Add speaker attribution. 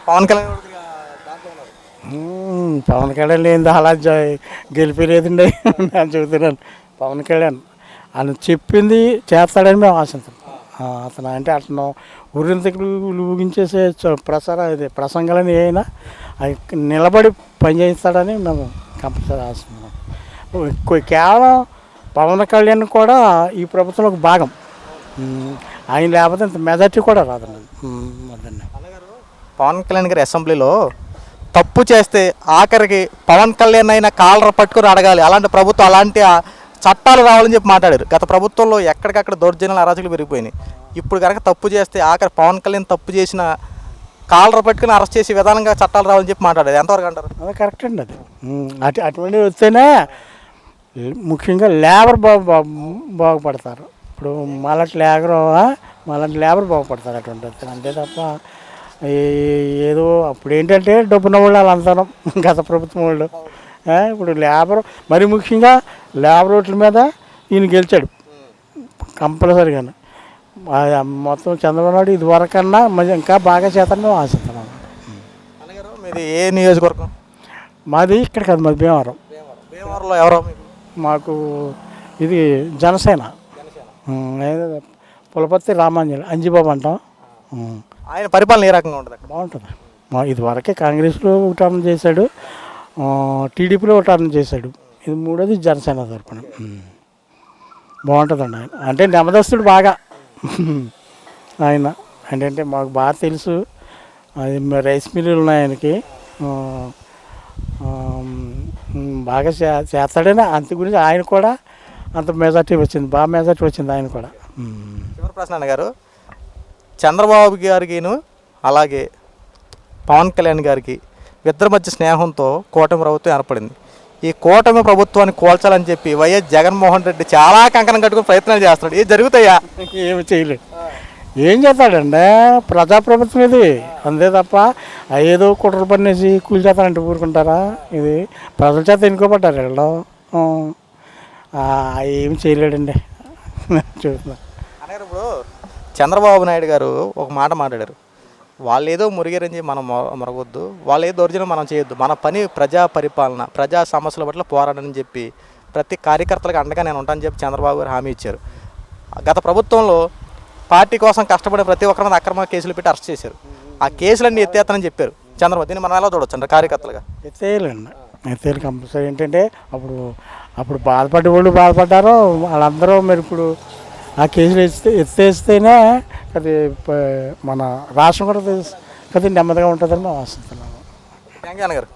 Speaker 1: పవన్ కళ్యాణ్
Speaker 2: పవన్ కళ్యాణ్ ఏంది అలా గెలిపలేదండి నేను చెబుతున్నాను. పవన్ కళ్యాణ్ ఆయన చెప్పింది చేస్తాడని మేము ఆశిస్తాం. అతను అంటే అతను ఊరింతకు ఊగించేసే ప్రసంగాలని అయినా నిలబడి పనిచేస్తాడని మేము కంపల్సరీ ఆశిస్తున్నాం. కేవలం పవన్ కళ్యాణ్ కూడా ఈ ప్రభుత్వంలో ఒక భాగం. ఆయన లేకపోతే ఇంత మెజార్టీ కూడా రాదండి. అదండి
Speaker 1: పవన్ కళ్యాణ్ గారి అసెంబ్లీలో తప్పు చేస్తే ఆఖరికి పవన్ కళ్యాణ్ అయినా కాలర్ పట్టుకుని అడగాలి, అలాంటి ప్రభుత్వం అలాంటి చట్టాలు రావాలని చెప్పి మాట్లాడారు. గత ప్రభుత్వంలో ఎక్కడికక్కడ దౌర్జన్యాలు అరాచకులు పెరిగిపోయినాయి. ఇప్పుడు కనుక తప్పు చేస్తే ఆఖరి పవన్ కళ్యాణ్ తప్పు చేసిన కాలర్ పట్టుకుని అరెస్ట్ చేసే విధానంగా చట్టాలు రావాలని చెప్పి మాట్లాడారు. ఎంతవరకు అంటారు?
Speaker 2: అది కరెక్ట్ అండి. అది అటువంటివి వస్తేనే ముఖ్యంగా లేబర్ బాగుపడతారు. ఇప్పుడు మాలాంటి లేబర్ బాగుపడతారు అటువంటి వస్తే. అంతే తప్ప ఏదో అప్పుడు ఏంటంటే డబ్బున్న వాళ్ళు అలా అంటారు గత ప్రభుత్వం వాళ్ళు. ఇప్పుడు లేబర్ మరి ముఖ్యంగా లేబర్ ఓట్ల మీద ఈయన గెలిచాడు కంపల్సరీగాను. మొత్తం చంద్రబాబు నాయుడు ఇది వరకన్నా ఇంకా బాగా చేతని మేము ఆశిస్తున్నాం.
Speaker 1: మీది ఏ నియోజకవర్గం?
Speaker 2: మాది ఇక్కడ కాదు, మాది భీమవరం.
Speaker 1: భీమవరంలో ఎవరో
Speaker 2: మాకు ఇది జనసేన పులపర్తి రామాంజలి అంజిబాబు అంటాం.
Speaker 1: ఆయన పరిపాలన ఏ రకంగా ఉంటుంది?
Speaker 2: బాగుంటుంది. ఇది వరకే కాంగ్రెస్లో ఒకటర్న్ చేశాడు, టీడీపీలో ఒకటర్న్ చేశాడు. ఇది మూడోది జనసేన తరపున బాగుంటుందండి. ఆయన అంటే నెమ్మదస్తుడు బాగా. ఆయన ఏంటంటే మాకు బాగా తెలుసు. అది రైస్ మిల్లులు ఉన్నాయి ఆయనకి, బాగా చేస్తాడని అంత గురించి ఆయన కూడా అంత మెజార్టీ వచ్చింది, బాగా మెజార్టీ వచ్చింది ఆయన కూడా.
Speaker 1: చివరి ప్రశ్న అన్నగారు, చంద్రబాబు గారికిను అలాగే పవన్ కళ్యాణ్ గారికి ఇద్దరి మధ్య స్నేహంతో కూటమి ప్రభుత్వం ఏర్పడింది. ఈ కూటమి ప్రభుత్వాన్ని కోల్చాలని చెప్పి వైఎస్ జగన్మోహన్ రెడ్డి చాలా కంకణం కట్టుకుని ప్రయత్నాలు చేస్తున్నాడు. ఇది జరుగుతాయా?
Speaker 2: ఏమి చేయలేదు. ఏం చేస్తాడండి, ప్రజాప్రభుత్వం ఇది. అంతే తప్ప ఏదో కుట్రలు పన్నేసి కూల్చేస్తానంటే ఊరుకుంటారా? ఇది ప్రజల చేత ఎన్నుకోబడ్డారు వీళ్ళు. ఏమి చేయలేడండి. చూస్తున్నా
Speaker 1: అన్నగారు, ఇప్పుడు చంద్రబాబు నాయుడు గారు ఒక మాట మాట్లాడారు. వాళ్ళు ఏదో మురిగారని చెప్పి మనం మొరగొద్దు, వాళ్ళు ఏదో దౌర్జన్యం మనం చేయొద్దు, మన పని ప్రజా పరిపాలన, ప్రజా సమస్యల పట్ల పోరాడని చెప్పి ప్రతి కార్యకర్తలకు అండగా నేను ఉంటానని చెప్పి చంద్రబాబు గారు హామీ ఇచ్చారు. గత ప్రభుత్వంలో పార్టీ కోసం కష్టపడే ప్రతి ఒక్కరి మీద అక్రమ కేసులు పెట్టి అరెస్ట్ చేశారు. ఆ కేసులన్నీ ఎత్తేస్తానని చెప్పారు చంద్రబాబు. దీన్ని మనం ఎలా చూడవచ్చు అంటే కార్యకర్తలుగా?
Speaker 2: ఎత్తేయాలండి, ఎత్తేయాలి కంపల్సరీ. ఏంటంటే అప్పుడు బాధపడే వాళ్ళు బాధపడ్డారు వాళ్ళందరూ. మరి ఇప్పుడు ఆ కేసులు ఎత్తేస్తేనే అది మన రాష్ట్రం కూడా అది నెమ్మదిగా ఉంటుందని మేము ఆశిస్తున్నాము.
Speaker 1: థ్యాంక్ యూ అన్నగారు.